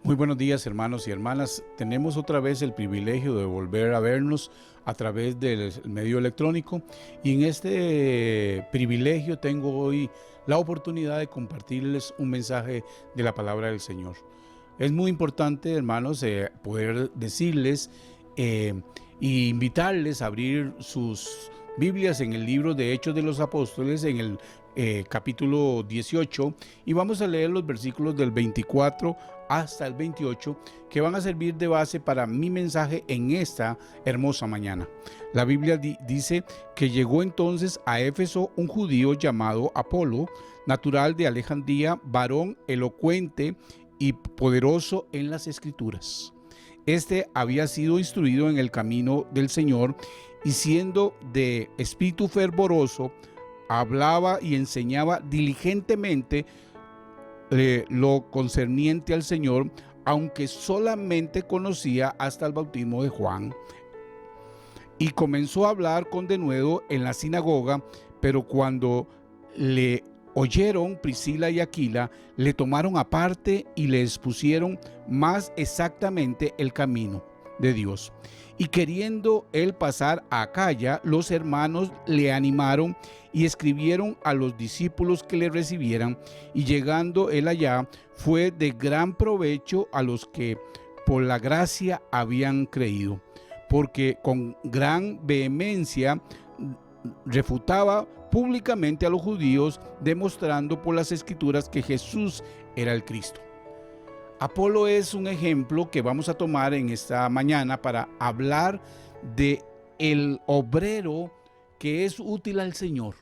Muy buenos días, hermanos y hermanas. Tenemos otra vez el privilegio de volver a vernos a través del medio electrónico, y en este privilegio tengo hoy la oportunidad de compartirles un mensaje de la palabra del Señor. Es muy importante, hermanos, poder decirles e invitarles a abrir sus Biblias en el libro de Hechos de los Apóstoles, en el capítulo 18, y vamos a leer los versículos del 24 hasta el 28, que van a servir de base para mi mensaje en esta hermosa mañana. La Biblia dice que llegó entonces a Éfeso un judío llamado Apolo, natural de Alejandría, varón elocuente y poderoso en las Escrituras. Este había sido instruido en el camino del Señor, y siendo de espíritu fervoroso, hablaba y enseñaba diligentemente lo concerniente al Señor, aunque solamente conocía hasta el bautismo de Juan. Y comenzó a hablar con denuedo en la sinagoga, pero cuando le oyeron Priscila y Aquila, le tomaron aparte y le expusieron más exactamente el camino de Dios. Y queriendo él pasar a Acaya, los hermanos le animaron y escribieron a los discípulos que le recibieran, y llegando él allá, fue de gran provecho a los que por la gracia habían creído, porque con gran vehemencia refutaba públicamente a los judíos, demostrando por las Escrituras que Jesús era el Cristo. Apolo es un ejemplo que vamos a tomar en esta mañana para hablar de el obrero que es útil al Señor.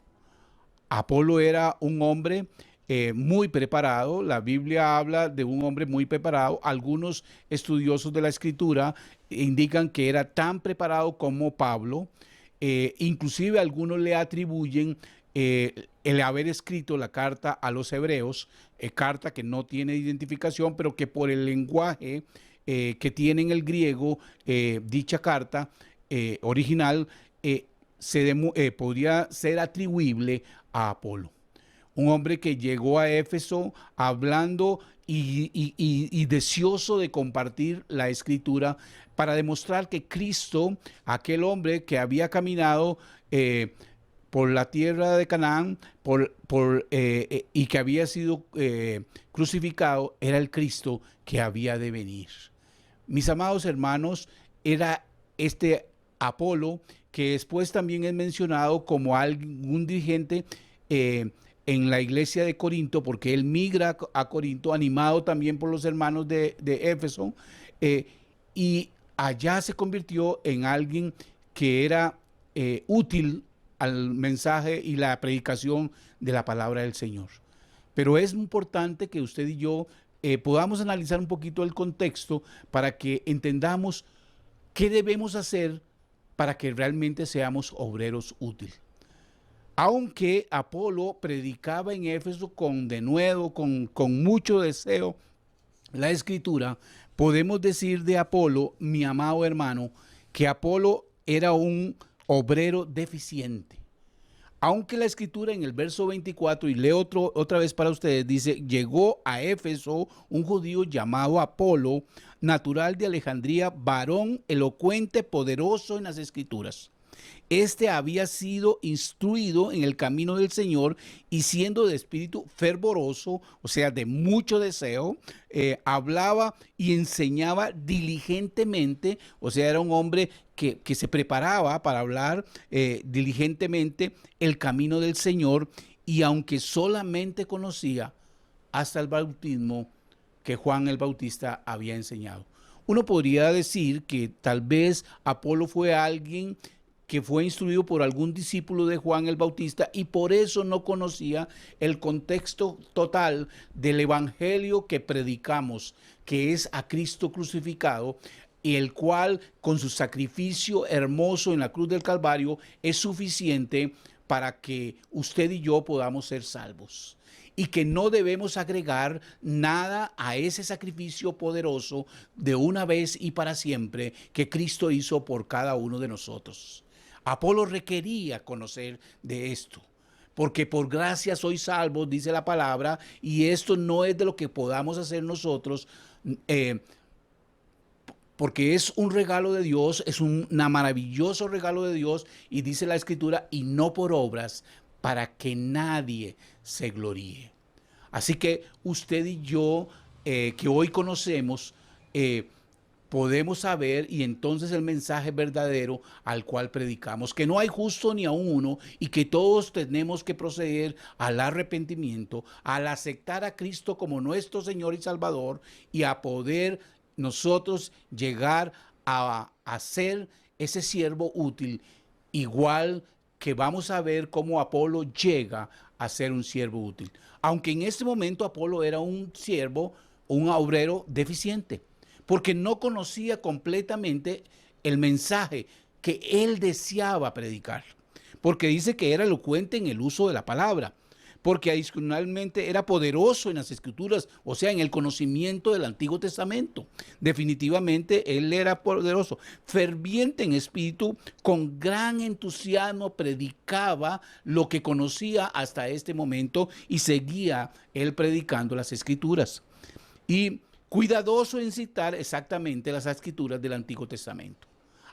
Apolo era un hombre muy preparado. La Biblia habla de un hombre muy preparado. Algunos estudiosos de la Escritura indican que era tan preparado como Pablo. Inclusive algunos le atribuyen el haber escrito la carta a los hebreos, carta que no tiene identificación, pero que por el lenguaje que tiene en el griego, dicha carta original podría ser atribuible a Apolo. Un hombre que llegó a Éfeso hablando y deseoso de compartir la Escritura para demostrar que Cristo, aquel hombre que había caminado por la tierra de Canaán y que había sido crucificado, era el Cristo que había de venir. Mis amados hermanos, era este Apolo que después también es mencionado como un dirigente en la iglesia de Corinto, porque él migra a Corinto, animado también por los hermanos de Éfeso, y allá se convirtió en alguien que era útil al mensaje y la predicación de la palabra del Señor. Pero es importante que usted y yo podamos analizar un poquito el contexto para que entendamos qué debemos hacer para que realmente seamos obreros útiles. Aunque Apolo predicaba en Éfeso con denuedo, con mucho deseo, la Escritura, podemos decir de Apolo, mi amado hermano, que Apolo era un obrero deficiente. Aunque la Escritura en el verso 24, y leo otra vez para ustedes, dice: llegó a Éfeso un judío llamado Apolo, natural de Alejandría, varón elocuente, poderoso en las Escrituras. Este había sido instruido en el camino del Señor, y siendo de espíritu fervoroso, o sea, de mucho deseo, hablaba y enseñaba diligentemente, o sea, era un hombre que se preparaba para hablar diligentemente el camino del Señor, y aunque solamente conocía hasta el bautismo que Juan el Bautista había enseñado. Uno podría decir que tal vez Apolo fue alguien que fue instruido por algún discípulo de Juan el Bautista, y por eso no conocía el contexto total del evangelio que predicamos, que es a Cristo crucificado, y el cual con su sacrificio hermoso en la cruz del Calvario es suficiente para que usted y yo podamos ser salvos, y que no debemos agregar nada a ese sacrificio poderoso de una vez y para siempre que Cristo hizo por cada uno de nosotros. Apolo requería conocer de esto, porque por gracia sois salvos, dice la palabra, y esto no es de lo que podamos hacer nosotros, eh, porque es un regalo de Dios, es un maravilloso regalo de Dios, y dice la Escritura, y no por obras, para que nadie se gloríe. Así que usted y yo, que hoy conocemos, podemos saber, y entonces el mensaje verdadero al cual predicamos, que no hay justo ni aun uno, y que todos tenemos que proceder al arrepentimiento, al aceptar a Cristo como nuestro Señor y Salvador, y a poder nosotros llegar a ser ese siervo útil, igual que vamos a ver cómo Apolo llega a ser un siervo útil. Aunque en este momento Apolo era un siervo, un obrero deficiente, porque no conocía completamente el mensaje que él deseaba predicar, porque dice que era elocuente en el uso de la palabra, porque adicionalmente era poderoso en las escrituras, o sea, en el conocimiento del Antiguo Testamento. Definitivamente él era poderoso, ferviente en espíritu, con gran entusiasmo predicaba lo que conocía hasta este momento y seguía él predicando las escrituras. Y cuidadoso en citar exactamente las escrituras del Antiguo Testamento.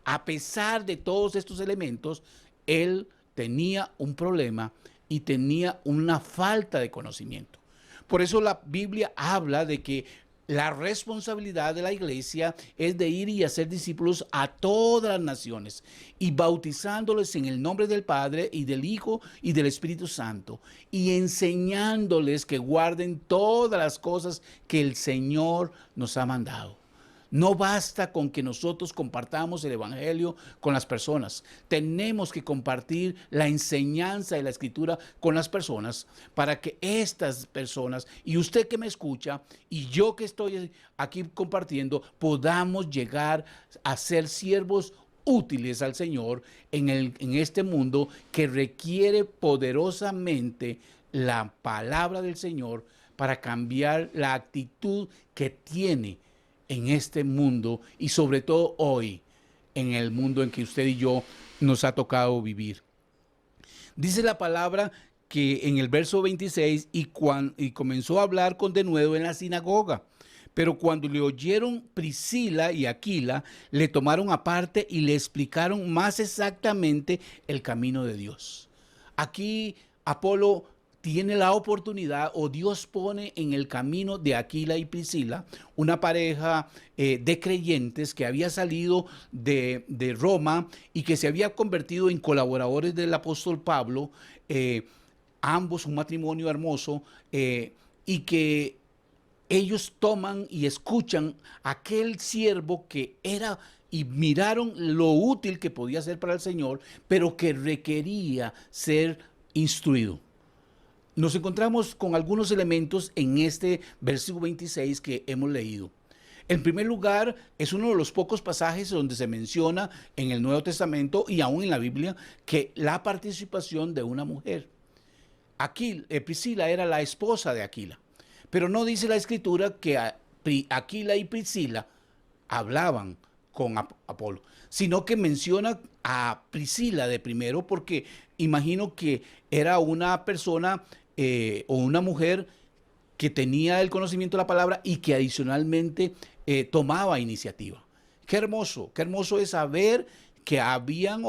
A pesar de todos estos elementos, él tenía un problema y tenía una falta de conocimiento. Por eso la Biblia habla de que la responsabilidad de la iglesia es de ir y hacer discípulos a todas las naciones y bautizándoles en el nombre del Padre y del Hijo y del Espíritu Santo y enseñándoles que guarden todas las cosas que el Señor nos ha mandado. No basta con que nosotros compartamos el evangelio con las personas. Tenemos que compartir la enseñanza de la Escritura con las personas para que estas personas, y usted que me escucha, y yo que estoy aquí compartiendo, podamos llegar a ser siervos útiles al Señor en este mundo que requiere poderosamente la palabra del Señor para cambiar la actitud que tiene en este mundo y sobre todo hoy, en el mundo en que usted y yo nos ha tocado vivir. Dice la palabra que en el verso 26, y comenzó a hablar con denuedo en la sinagoga. Pero cuando le oyeron Priscila y Aquila, le tomaron aparte y le explicaron más exactamente el camino de Dios. Aquí Apolo tiene la oportunidad, o Dios pone en el camino de Aquila y Priscila, una pareja de creyentes que había salido de Roma y que se había convertido en colaboradores del apóstol Pablo, ambos un matrimonio hermoso, y que ellos toman y escuchan a aquel siervo que era, y miraron lo útil que podía ser para el Señor, pero que requería ser instruido. Nos encontramos con algunos elementos en este versículo 26 que hemos leído. En primer lugar, es uno de los pocos pasajes donde se menciona en el Nuevo Testamento y aún en la Biblia que la participación de una mujer. Aquí, Priscila era la esposa de Aquila, pero no dice la Escritura que Aquila y Priscila hablaban con Apolo, sino que menciona a Priscila de primero porque imagino que era una persona o una mujer que tenía el conocimiento de la palabra y que adicionalmente tomaba iniciativa. Qué hermoso es saber que habían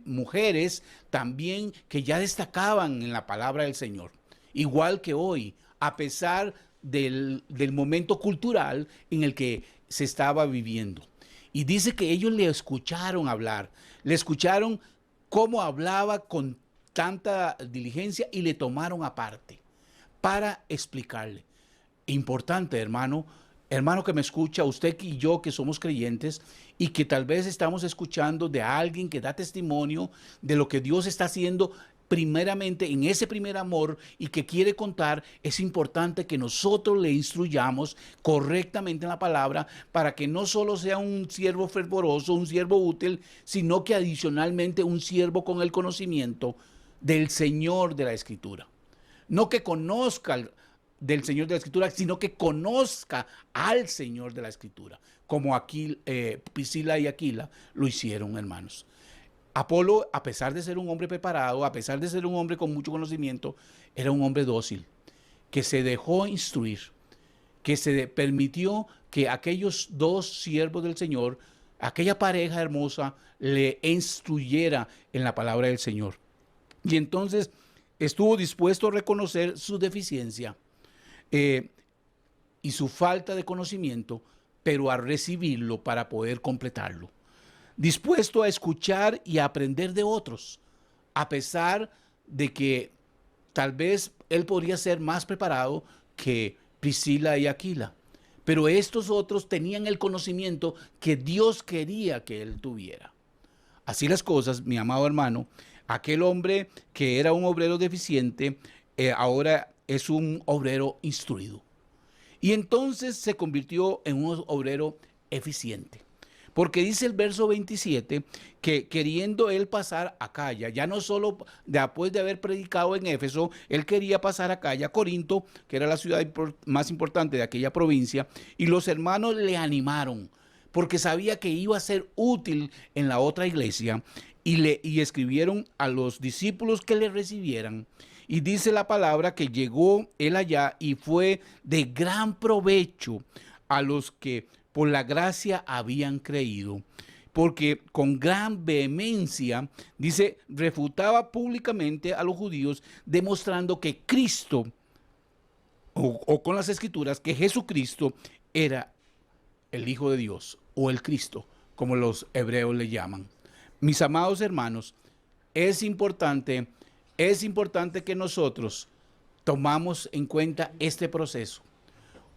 mujeres también que ya destacaban en la palabra del Señor. Igual que hoy, a pesar del momento cultural en el que se estaba viviendo. Y dice que ellos le escucharon hablar, le escucharon cómo hablaba con tanta diligencia y le tomaron aparte para explicarle. Importante, hermano que me escucha, usted y yo que somos creyentes y que tal vez estamos escuchando de alguien que da testimonio de lo que Dios está haciendo primeramente en ese primer amor y que quiere contar, es importante que nosotros le instruyamos correctamente en la palabra para que no solo sea un siervo fervoroso, un siervo útil, sino que adicionalmente un siervo con el conocimiento del Señor de la Escritura. No que conozca del Señor de la Escritura, sino que conozca al Señor de la Escritura, como aquí Priscila y Aquila lo hicieron, hermanos. Apolo, a pesar de ser un hombre preparado, a pesar de ser un hombre con mucho conocimiento, era un hombre dócil, que se dejó instruir, que se permitió que aquellos dos siervos del Señor, aquella pareja hermosa, le instruyera en la palabra del Señor. Y entonces estuvo dispuesto a reconocer su deficiencia y su falta de conocimiento, pero a recibirlo para poder completarlo. Dispuesto a escuchar y a aprender de otros, a pesar de que tal vez él podría ser más preparado que Priscila y Aquila. Pero estos otros tenían el conocimiento que Dios quería que él tuviera. Así las cosas, mi amado hermano, aquel hombre que era un obrero deficiente, ahora es un obrero instruido. Y entonces se convirtió en un obrero eficiente. Porque dice el verso 27 que queriendo él pasar a Acaya, ya no solo después de haber predicado en Éfeso, él quería pasar a Acaya, Corinto, que era la ciudad más importante de aquella provincia, y los hermanos le animaron, porque sabía que iba a ser útil en la otra iglesia, y escribieron a los discípulos que le recibieran. Y dice la palabra que llegó él allá y fue de gran provecho a los que por la gracia habían creído, porque con gran vehemencia, dice, refutaba públicamente a los judíos, demostrando que Cristo, o con las escrituras, que Jesucristo era el Hijo de Dios, o el Cristo, como los hebreos le llaman. Mis amados hermanos, es importante que nosotros tomamos en cuenta este proceso.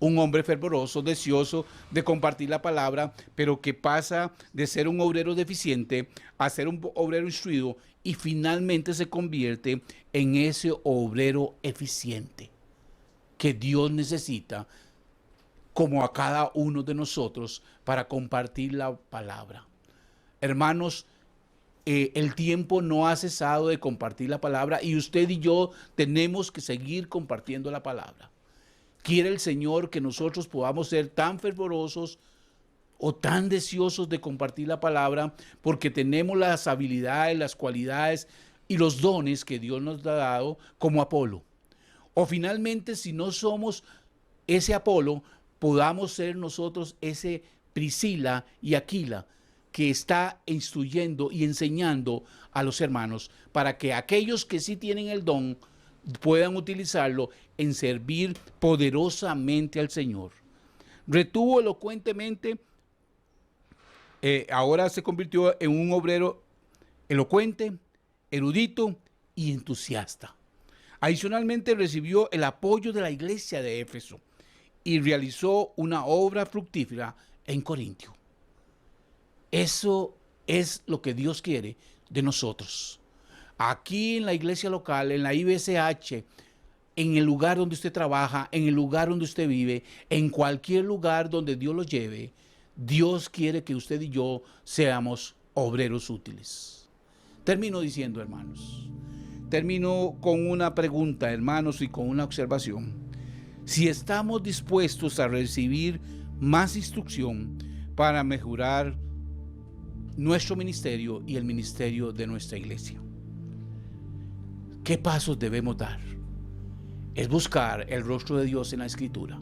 Un hombre fervoroso, deseoso de compartir la palabra, pero que pasa de ser un obrero deficiente a ser un obrero instruido y finalmente se convierte en ese obrero eficiente que Dios necesita, como a cada uno de nosotros, para compartir la palabra. Hermanos, el tiempo no ha cesado de compartir la palabra y usted y yo tenemos que seguir compartiendo la palabra. Quiere el Señor que nosotros podamos ser tan fervorosos o tan deseosos de compartir la palabra, porque tenemos las habilidades, las cualidades y los dones que Dios nos ha dado, como Apolo. O finalmente, si no somos ese Apolo, podamos ser nosotros ese Priscila y Aquila, que está instruyendo y enseñando a los hermanos, para que aquellos que sí tienen el don puedan utilizarlo en servir poderosamente al Señor. Retuvo elocuentemente, ahora se convirtió en un obrero elocuente, erudito y entusiasta. Adicionalmente recibió el apoyo de la iglesia de Éfeso y realizó una obra fructífera en Corintio. Eso es lo que Dios quiere de nosotros. Aquí en la iglesia local, en la IBSH, en el lugar donde usted trabaja, en el lugar donde usted vive, en cualquier lugar donde Dios lo lleve, Dios quiere que usted y yo seamos obreros útiles. Termino diciendo, hermanos, termino con una pregunta, hermanos, y con una observación. Si estamos dispuestos a recibir más instrucción para mejorar nuestro ministerio y el ministerio de nuestra iglesia, ¿qué pasos debemos dar? Es buscar el rostro de Dios en la Escritura.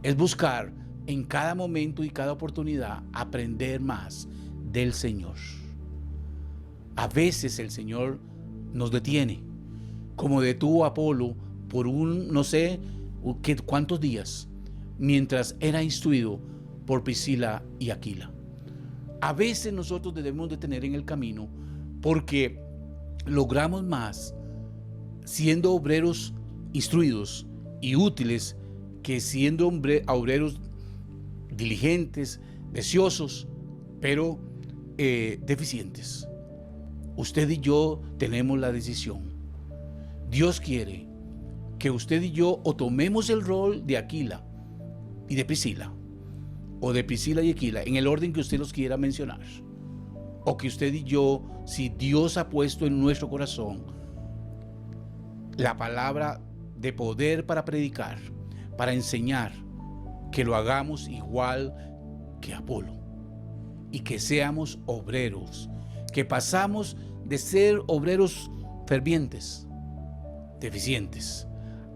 Es buscar en cada momento y cada oportunidad aprender más del Señor. A veces el Señor nos detiene, como detuvo a Apolo por no sé cuántos días, mientras era instruido por Priscila y Aquila. A veces nosotros debemos detener en el camino porque logramos más siendo obreros instruidos y útiles que siendo obreros diligentes, deseosos, pero deficientes. Usted y yo tenemos la decisión. Dios quiere que usted y yo o tomemos el rol de Aquila y de Priscila, o de Priscila y Aquila, en el orden que usted los quiera mencionar, o que usted y yo, si Dios ha puesto en nuestro corazón la palabra de poder para predicar, para enseñar, que lo hagamos igual que Apolo y que seamos obreros que pasamos de ser obreros fervientes, deficientes,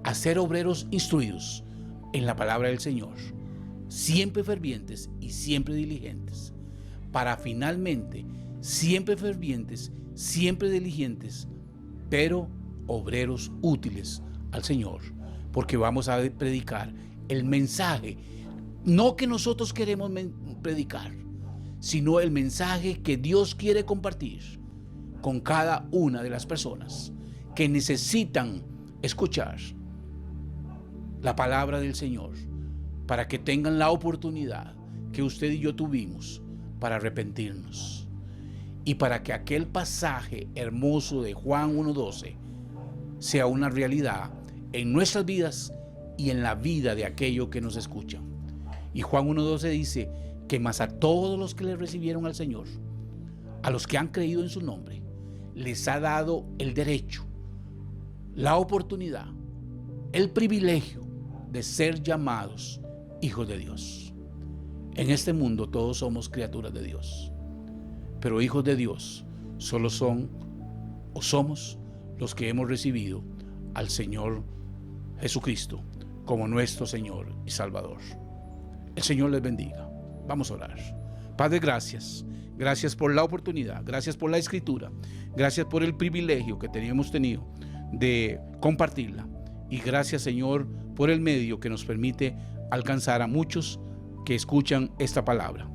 a ser obreros instruidos en la palabra del Señor, siempre fervientes y siempre diligentes, para finalmente, siempre fervientes, siempre diligentes, pero obreros útiles al Señor, porque vamos a predicar el mensaje, no que nosotros queremos predicar, sino el mensaje que Dios quiere compartir con cada una de las personas que necesitan escuchar la palabra del Señor, para que tengan la oportunidad que usted y yo tuvimos para arrepentirnos, y para que aquel pasaje hermoso de Juan 1:12 sea una realidad en nuestras vidas y en la vida de aquellos que nos escuchan. Y Juan 1:12 dice que más a todos los que le recibieron al Señor, a los que han creído en su nombre, les ha dado el derecho, la oportunidad, el privilegio de ser llamados hijos de Dios. En este mundo todos somos criaturas de Dios, pero hijos de Dios solo son o somos los que hemos recibido al Señor Jesucristo como nuestro Señor y Salvador. El Señor les bendiga. Vamos a orar. Padre, gracias. Gracias por la oportunidad. Gracias por la escritura. Gracias por el privilegio que hemos tenido de compartirla. Y gracias, Señor, por el medio que nos permite alcanzar a muchos que escuchan esta palabra.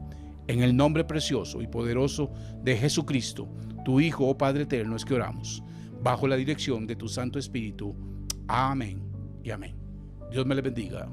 En el nombre precioso y poderoso de Jesucristo, tu Hijo, oh Padre eterno, es que oramos, bajo la dirección de tu Santo Espíritu. Amén y amén. Dios me le bendiga.